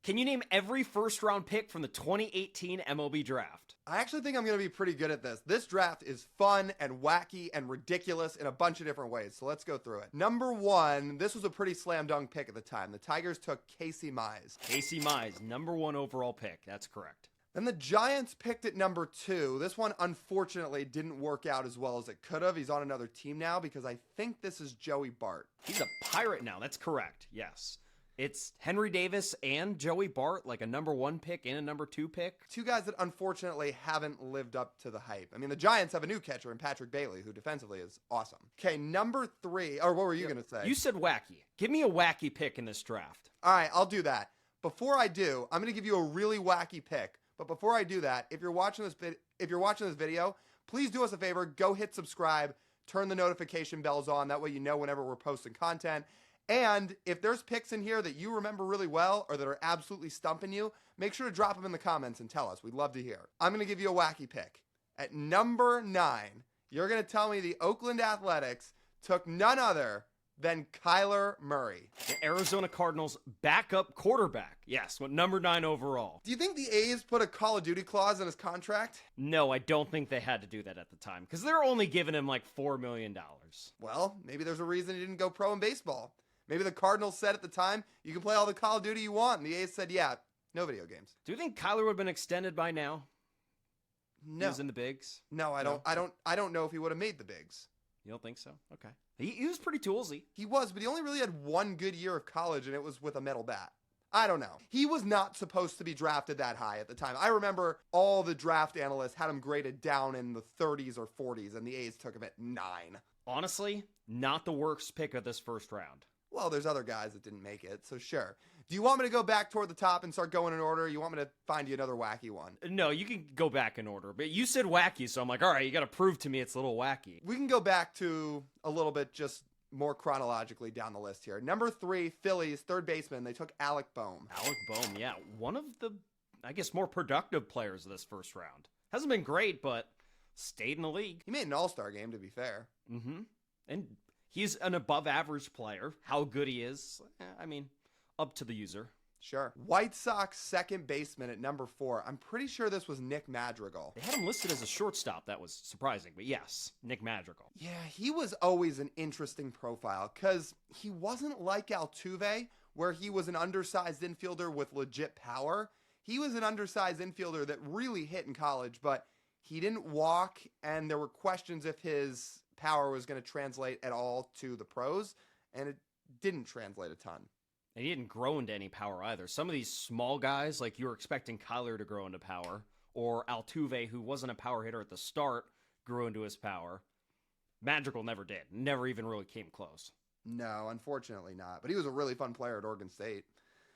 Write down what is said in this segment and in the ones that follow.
Can you name every first-round pick from the 2018 MLB Draft? I actually think I'm going to be pretty good at this. This draft is fun and wacky and ridiculous in a bunch of different ways, so let's go through it. Number 1, this was a pretty slam dunk pick at the time. The Tigers took Casey Mize. Casey Mize, number 1 overall pick. That's correct. Then the Giants picked at number 2. This one, unfortunately, didn't work out as well as it could have. He's on another team now because I think this is Joey Bart. He's a Pirate now. That's correct. Yes. It's Henry Davis and Joey Bart, like a number 1 pick and a number 2 pick. Two guys that unfortunately haven't lived up to the hype. I mean, the Giants have a new catcher in Patrick Bailey, who defensively is awesome. Okay, number 3. Or what were you going to say? You said wacky. Give me a wacky pick in this draft. All right, I'll do that. Before I do, I'm going to give you a really wacky pick. But before I do that, if you're watching this video, please do us a favor. Go hit subscribe. Turn the notification bells on. That way you know whenever we're posting content. And if there's picks in here that you remember really well or that are absolutely stumping you, make sure to drop them in the comments and tell us. We'd love to hear. I'm going to give you a wacky pick. At number 9, you're going to tell me the Oakland Athletics took none other than Kyler Murray. The Arizona Cardinals backup quarterback. Yes, went number 9 overall. Do you think the A's put a Call of Duty clause in his contract? No, I don't think they had to do that at the time because they're only giving him like $4 million. Well, maybe there's a reason he didn't go pro in baseball. Maybe the Cardinals said at the time, you can play all the Call of Duty you want. And the A's said, yeah, no video games. Do you think Kyler would have been extended by now? No. He was in the bigs? No, I don't know if he would have made the bigs. You don't think so? Okay. He was pretty toolsy. He was, but he only really had one good year of college, and it was with a metal bat. I don't know. He was not supposed to be drafted that high at the time. I remember all the draft analysts had him graded down in the 30s or 40s, and the A's took him at 9. Honestly, not the worst pick of this first round. Well, there's other guys that didn't make it, so sure. Do you want me to go back toward the top and start going in order? Or you want me to find you another wacky one? No, you can go back in order. But you said wacky, so I'm like, all right, you got to prove to me it's a little wacky. We can go back to a little bit just more chronologically down the list here. Number 3, Phillies, third baseman. They took Alec Bohm. Alec Bohm, yeah. One of the, I guess, more productive players of this first round. Hasn't been great, but stayed in the league. He made an all-star game, to be fair. Mm-hmm. And he's an above-average player. How good he is, I mean, up to the user. Sure. White Sox second baseman at number 4. I'm pretty sure this was Nick Madrigal. They had him listed as a shortstop. That was surprising, but yes, Nick Madrigal. Yeah, he was always an interesting profile because he wasn't like Altuve, where he was an undersized infielder with legit power. He was an undersized infielder that really hit in college, but he didn't walk, and there were questions if his power was going to translate at all to the pros, and it didn't translate a ton. And he didn't grow into any power either. Some of these small guys, like you were expecting Kyler to grow into power, or Altuve, who wasn't a power hitter at the start, grew into his power. Madrigal never did. Never even really came close. No, unfortunately not. But he was a really fun player at Oregon State.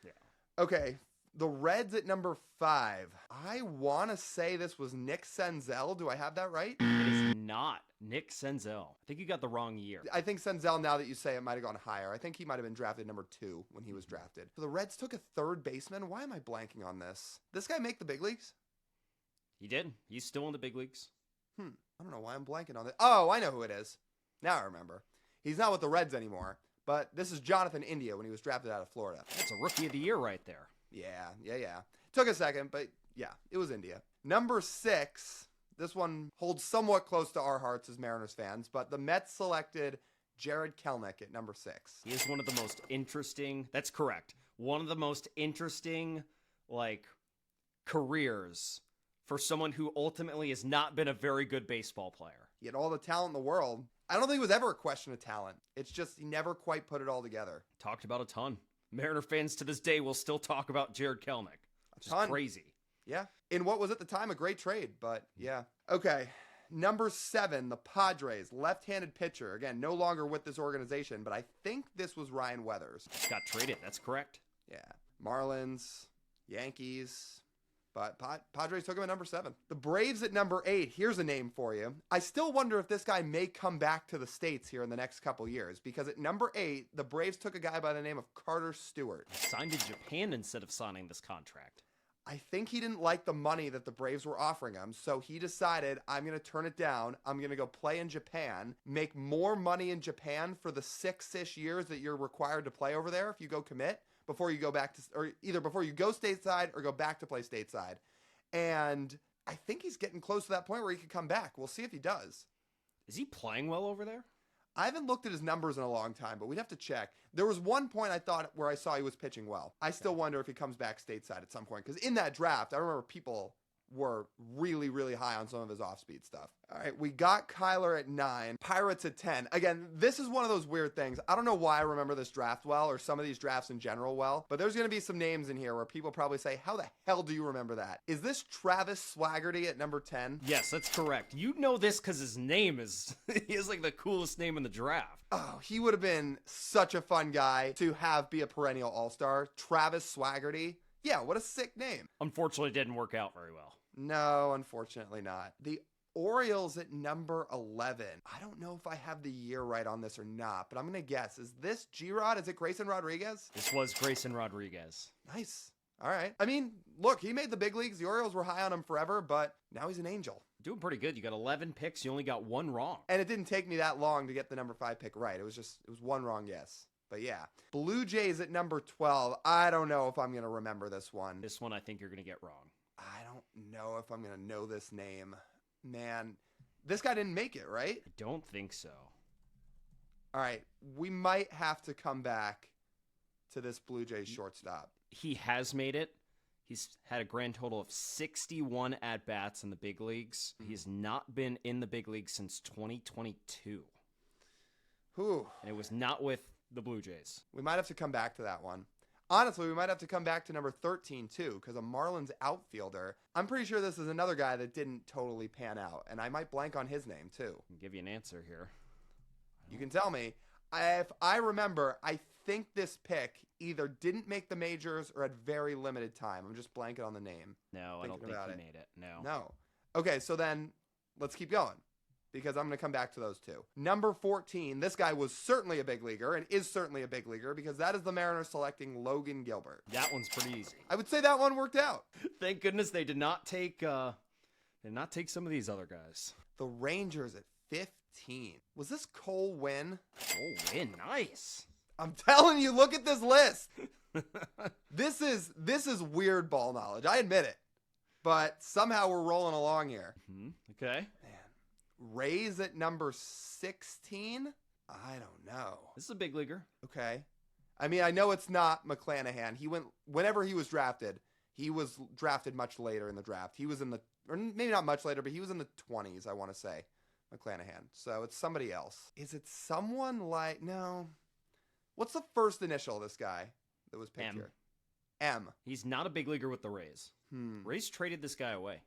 Yeah. Okay, the Reds at number 5. I want to say this was Nick Senzel. Do I have that right? It is not Nick Senzel. I think you got the wrong year. I think Senzel, now that you say it, might have gone higher. I think he might have been drafted number 2 when he was drafted. So the Reds took a third baseman. Why am I blanking on this? This guy make the big leagues? He did. He's still in the big leagues. I don't know why I'm blanking on this. Oh, I know who it is. Now I remember. He's not with the Reds anymore, but this is Jonathan India when he was drafted out of Florida. That's a rookie of the year right there. Yeah. Took a second, but yeah, it was India. Number 6, this one holds somewhat close to our hearts as Mariners fans, but the Mets selected Jared Kelenic at number 6. He is one of the most interesting, that's correct, one of the most interesting, careers for someone who ultimately has not been a very good baseball player. He had all the talent in the world. I don't think it was ever a question of talent. It's just he never quite put it all together. Talked about a ton. Mariner fans to this day will still talk about Jared Kelenic. Which is crazy. Yeah. In what was at the time a great trade, but yeah. Okay. Number 7, the Padres, left-handed pitcher. Again, no longer with this organization, but I think this was Ryan Weathers. Got traded. That's correct. Yeah. Marlins, Yankees, but Padres took him at number 7. The Braves at number 8. Here's a name for you. I still wonder if this guy may come back to the States here in the next couple years, because at number 8, the Braves took a guy by the name of Carter Stewart. He signed in Japan instead of signing this contract. I think he didn't like the money that the Braves were offering him, so he decided, I'm going to turn it down. I'm going to go play in Japan, make more money in Japan for the 6-ish years that you're required to play over there if you go commit, before you go back to, or either before you go stateside or go back to play stateside. And I think he's getting close to that point where he could come back. We'll see if he does. Is he playing well over there? I haven't looked at his numbers in a long time, but we'd have to check. There was one point I thought where I saw he was pitching well. I still wonder if he comes back stateside at some point, because in that draft, I remember people were really, really high on some of his off-speed stuff. All right, we got Kyler at 9, Pirates at 10. Again, this is one of those weird things. I don't know why I remember this draft well, or some of these drafts in general well, but there's going to be some names in here where people probably say, how the hell do you remember that? Is this Travis Swaggerty at number 10? Yes, that's correct. You know this because his name is, he has like the coolest name in the draft. Oh, he would have been such a fun guy to have be a perennial all-star. Travis Swaggerty. Yeah, what a sick name. Unfortunately, it didn't work out very well. No, unfortunately not. The Orioles at number 11. I don't know if I have the year right on this or not, but I'm going to guess. Is this G-Rod? Is it Grayson Rodriguez? This was Grayson Rodriguez. Nice. All right. I mean, look, he made the big leagues. The Orioles were high on him forever, but now he's an Angel. Doing pretty good. You got 11 picks. You only got one wrong. And it didn't take me that long to get the number 5 pick right. It was one wrong guess. But yeah. Blue Jays at number 12. I don't know if I'm going to remember this one. This one I think you're going to get wrong. I don't know if I'm going to know this name. Man, this guy didn't make it, right? I don't think so. All right. We might have to come back to this Blue Jays shortstop. He has made it. He's had a grand total of 61 at-bats in the big leagues. He's not been in the big leagues since 2022. Whew. And it was not with the Blue Jays. We might have to come back to that one. Honestly, we might have to come back to number 13, too, because a Marlins outfielder. I'm pretty sure this is another guy that didn't totally pan out, and I might blank on his name, too. I'll give you an answer here. You can tell me. If I remember, I think this pick either didn't make the majors or had very limited time. I'm just blanking on the name. No, I don't think he made it. No. Okay, so then let's keep going, because I'm going to come back to those two. Number 14, this guy was certainly a big leaguer and is certainly a big leaguer, because that is the Mariners selecting Logan Gilbert. That one's pretty easy. I would say that one worked out. Thank goodness they did not take some of these other guys. The Rangers at 15. Was this Cole Winn? Cole Winn, nice. I'm telling you, look at this list. This is weird ball knowledge. I admit it. But somehow we're rolling along here. Mm-hmm. Okay. Man. Rays at number 16? I don't know. This is a big leaguer. Okay. I mean, I know it's not McClanahan. Whenever he was drafted, he was drafted much later in the draft. He was in or maybe not much later, but he was in the 20s, I want to say, McClanahan. So it's somebody else. Is it someone like, no. What's the first initial of this guy that was picked here? M. He's not a big leaguer with the Rays. Rays traded this guy away.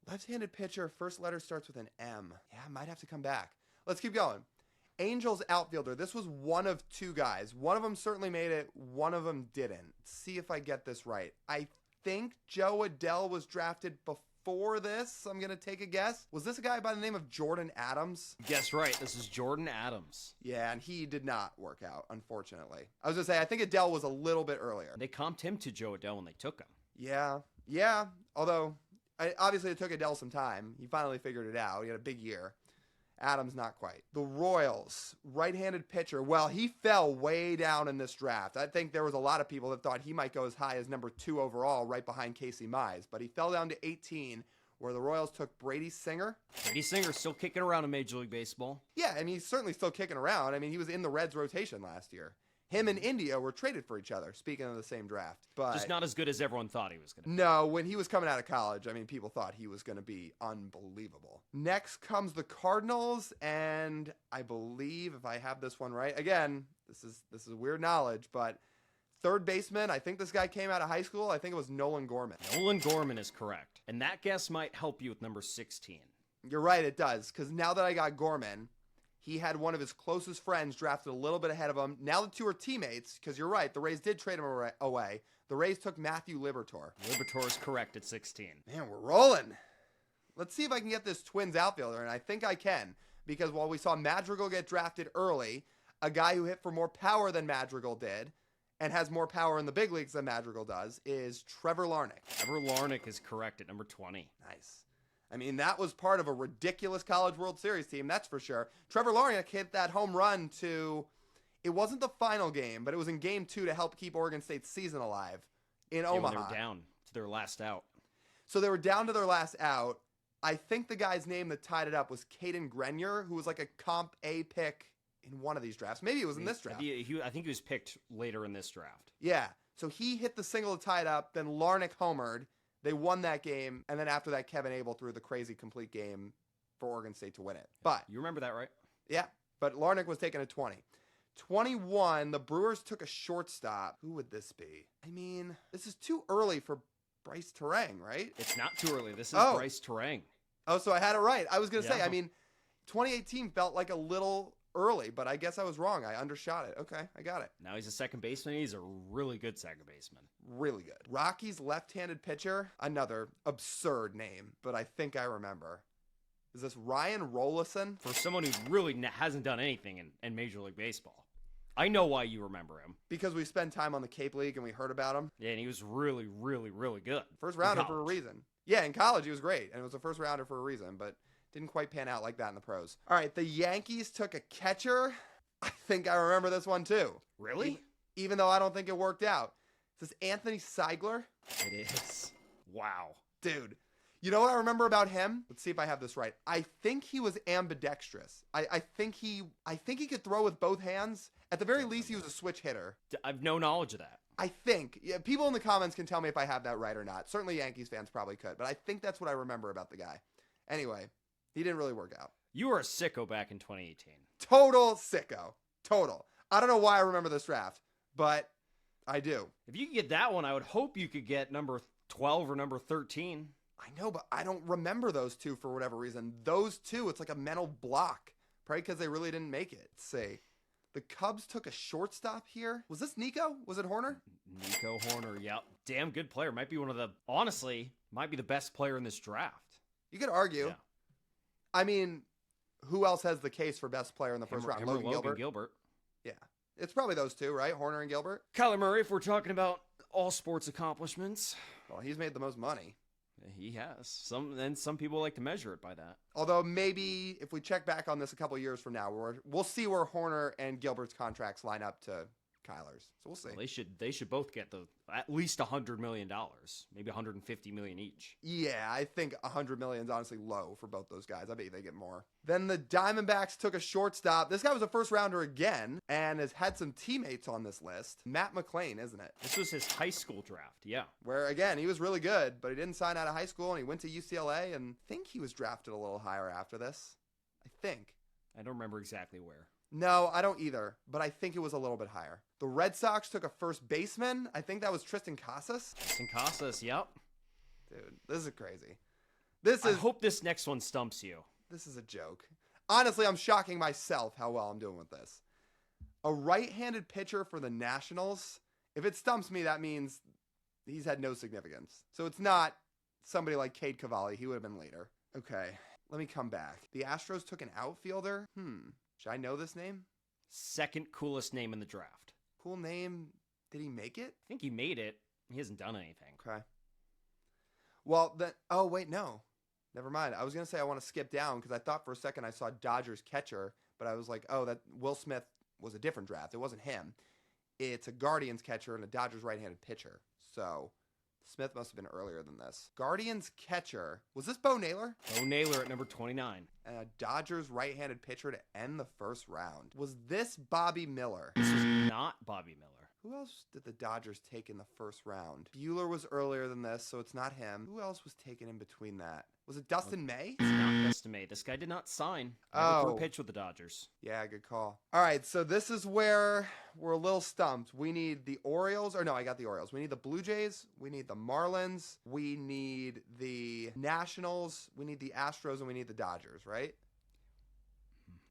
Left-handed pitcher, first letter starts with an M. Yeah, I might have to come back. Let's keep going. Angels outfielder. This was one of two guys. One of them certainly made it. One of them didn't. Let's see if I get this right. I think Joe Adell was drafted before this. I'm going to take a guess. Was this a guy by the name of Jordan Adams? Guess right. This is Jordan Adams. Yeah, and he did not work out, unfortunately. I was going to say, I think Adell was a little bit earlier. They comped him to Joe Adell when they took him. Yeah. Although, obviously it took Adell some time. He finally figured it out. He had a big year. Adams, not quite. The Royals, right-handed pitcher. Well, he fell way down in this draft. I think there was a lot of people that thought he might go as high as number 2 overall, right behind Casey Mize. But he fell down to 18, where the Royals took Brady Singer. Brady Singer still kicking around in Major League Baseball. Yeah, I mean, he's certainly still kicking around. I mean, he was in the Reds rotation last year. Him and India were traded for each other, speaking of the same draft. But just not as good as everyone thought he was going to be. No, when he was coming out of college, I mean, people thought he was going to be unbelievable. Next comes the Cardinals, and I believe, if I have this one right, again, this is weird knowledge, but third baseman, I think this guy came out of high school. I think it was Nolan Gorman. Nolan Gorman is correct. And that guess might help you with number 16. You're right, it does, because now that I got Gorman, he had one of his closest friends drafted a little bit ahead of him. Now the two are teammates, because you're right, the Rays did trade him away. The Rays took Matthew Liberatore. Liberatore is correct at 16. Man, we're rolling. Let's see if I can get this Twins outfielder, and I think I can, because while we saw Madrigal get drafted early, a guy who hit for more power than Madrigal did, and has more power in the big leagues than Madrigal does, is Trevor Larnach. Trevor Larnach is correct at number 20. Nice. I mean, that was part of a ridiculous College World Series team, that's for sure. Trevor Larnach hit that home run to, It wasn't the final game, but it was in game 2 to help keep Oregon State's season alive in Yeah, Omaha. when they were down to their last out. So they were down to their last out. I think the guy's name that tied it up was Caden Grenier, who was like a comp A pick in one of these drafts. Maybe it was in this draft. I think he was picked later in this draft. Yeah. So he hit the single to tie it up. Then Larnick homered. They won that game. And then after that, Kevin Abel threw the crazy complete game for Oregon State to win it. But You remember that, right? yeah, but Larnick was taking a 20. 21, the Brewers took a shortstop. Who would this be? I mean, this is too early for Bryce Terang, right? It's not too early. This is Bryce Terang. Oh, so I had it right. I was going to say, Yeah. I mean, 2018 felt like a little early, but I guess I was wrong. I undershot it. Okay, I got it. Now he's a second baseman. He's a really good second baseman. Really good. Rocky's left-handed pitcher, another absurd name, but I think I remember. Is this Ryan Rollison? For someone who really hasn't done anything in Major League Baseball. I know why you remember him. Because we spent time on the Cape League and we heard about him. Yeah, and he was really, really, really good. First rounder for a reason. Yeah, in college he was great, and it was a first rounder for a reason, but didn't quite pan out like that in the pros. All right, the Yankees took a catcher. I think I remember this one too. Really? Even though I don't think it worked out. Is this Anthony Seigler? It is. Wow. Dude. You know what I remember about him? Let's see if I have this right. I think he was ambidextrous. I think he could throw with both hands. At the very least, he was a switch hitter. I've no knowledge of that. I think. Yeah, people in the comments can tell me if I have that right or not. Certainly Yankees fans probably could, but I think that's what I remember about the guy. Anyway, he didn't really work out. You were a sicko back in 2018. Total sicko. Total. I don't know why I remember this draft, but I do. If you could get that one, I would hope you could get number 12 or number 13. I know, but I don't remember those two for whatever reason. Those two, it's like a mental block. Probably because they really didn't make it. Let's see. The Cubs took a shortstop here. Was this Nico? Was it Horner? Nico Horner, yep. Damn good player. Might be honestly, might be the best player in this draft. You could argue. Yeah. I mean, who else has the case for best player in the first round? Logan Gilbert. Yeah. It's probably those two, right? Horner and Gilbert? Kyler Murray, if we're talking about all sports accomplishments. Well, he's made the most money. He has. Some people like to measure it by that. Although maybe if we check back on this a couple years from now, we'll see where Horner and Gilbert's contracts line up to Kyler's. So we'll see. Well, they should both get at least $100 million, maybe $150 million each. Yeah, I think $100 million is honestly low for both those guys. I bet they get more. Then the Diamondbacks took a shortstop. This guy was a first rounder again and has had some teammates on this list. Matt McClain, isn't it? This was his high school draft, yeah. Where, again, he was really good, but he didn't sign out of high school, and he went to UCLA, and I think he was drafted a little higher after this. I think. I don't remember exactly where. No, I don't either, but I think it was a little bit higher. The Red Sox took a first baseman. I think that was Tristan Casas. Tristan Casas, yep. Dude, this is crazy. I hope this next one stumps you. This is a joke. Honestly, I'm shocking myself how well I'm doing with this. A right-handed pitcher for the Nationals. If it stumps me, that means he's had no significance. So it's not somebody like Cade Cavalli. He would have been later. Okay, let me come back. The Astros took an outfielder. Should I know this name? Second coolest name in the draft. Cool name. Did he make it? I think he made it. He hasn't done anything. Okay. Well, then, oh, wait, no. Never mind. I was going to say I want to skip down because I thought for a second I saw Dodgers catcher, but I was like, oh, that Will Smith was a different draft. It wasn't him. It's a Guardians catcher and a Dodgers right-handed pitcher. So Smith must have been earlier than this. Guardians catcher. Was this Bo Naylor? Bo Naylor at number 29. And a Dodgers right-handed pitcher to end the first round. Was this Bobby Miller? This was not Bobby Miller. Who else did the Dodgers take in the first round? Bueller was earlier than this, so it's not him. Who else was taken in between that? Was it Dustin May? It's not Dustin May. This guy did not sign. Never threw a pitch with the Dodgers. Yeah, good call. All right, so this is where we're a little stumped. We need the Orioles. Or no, I got the Orioles. We need the Blue Jays. We need the Marlins. We need the Nationals. We need the Astros, and we need the Dodgers, right?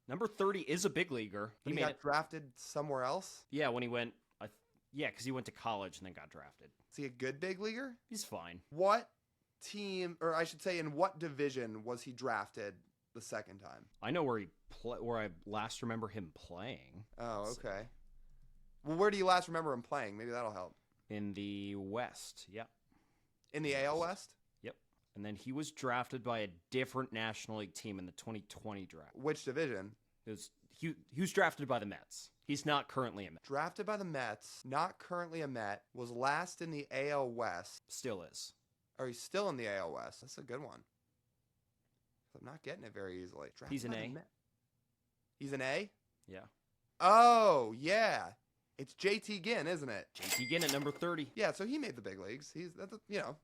Number 30 is a big leaguer. He got drafted somewhere else? Yeah, when he went... Yeah, because he went to college and then got drafted. Is he a good big leaguer? He's fine. What team, or I should say, in what division was he drafted the second time? I know where where I last remember him playing. Oh, okay. Well, where do you last remember him playing? Maybe that'll help. In the West, yep. In the AL West? Yep. And then he was drafted by a different National League team in the 2020 draft. Which division? He was drafted by the Mets. He's not currently a Met. Drafted by the Mets, not currently a Met, was last in the AL West. Still is. Or he's still in the AL West. That's a good one. I'm not getting it very easily. Drafted He's an by the A. He's an A? Yeah. Oh, yeah. It's JT Ginn, isn't it? JT Ginn at number 30. Yeah, so he made the big leagues.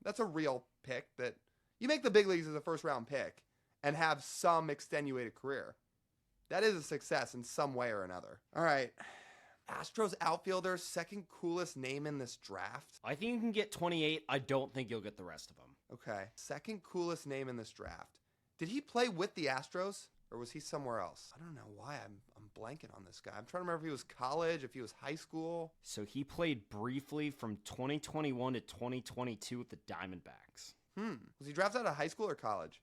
That's a real pick that you make the big leagues as a first-round pick and have some extenuated career. That is a success in some way or another. All right. Astros outfielder, second coolest name in this draft. I think you can get 28. I don't think you'll get the rest of them. Okay. Second coolest name in this draft. Did he play with the Astros or was he somewhere else? I don't know why I'm blanking on this guy. I'm trying to remember if he was college, if he was high school. So he played briefly from 2021 to 2022 with the Diamondbacks. Was he drafted out of high school or college?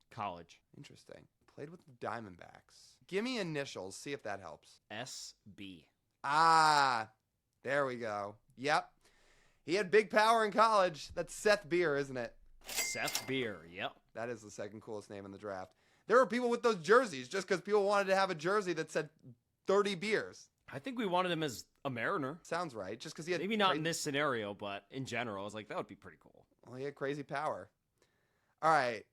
College. Interesting. Played with the Diamondbacks. Give me initials. See if that helps. SB. Ah, there we go. Yep. He had big power in college. That's Seth Beer, isn't it? Seth Beer. Yep. That is the second coolest name in the draft. There were people with those jerseys just because people wanted to have a jersey that said 30 beers. I think we wanted him as a Mariner. Sounds right. Just because he had maybe not in this scenario, but in general, I was like, that would be pretty cool. Well, he had crazy power. All right.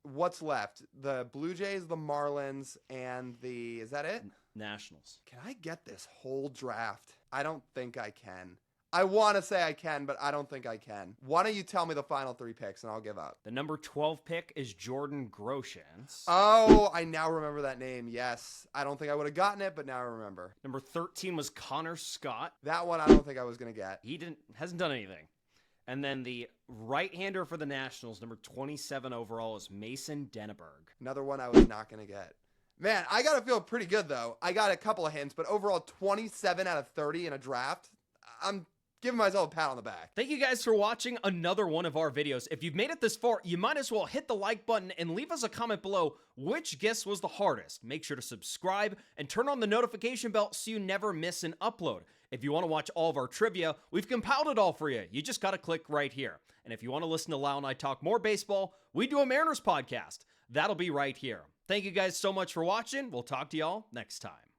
What's left? The Blue Jays, the Marlins, and is that it? Nationals. Can I get this whole draft? I don't think I can. I want to say I can, but I don't think I can. Why don't you tell me the final three picks and I'll give up. The number 12 pick is Jordan Groshans. Oh, I now remember that name. Yes. I don't think I would have gotten it, but now I remember. Number 13 was Connor Scott. That one I don't think I was going to get. He hasn't done anything. And then the right-hander for the Nationals, number 27 overall, is Mason Denneberg. Another one I was not going to get. Man, I got to feel pretty good, though. I got a couple of hints, but overall 27 out of 30 in a draft. I'm giving myself a pat on the back. Thank you guys for watching another one of our videos. If you've made it this far, you might as well hit the like button and leave us a comment below which guess was the hardest. Make sure to subscribe and turn on the notification bell so you never miss an upload. If you want to watch all of our trivia, we've compiled it all for you. You just got to click right here. And if you want to listen to Lau and I talk more baseball, we do a Mariners podcast. That'll be right here. Thank you guys so much for watching. We'll talk to y'all next time.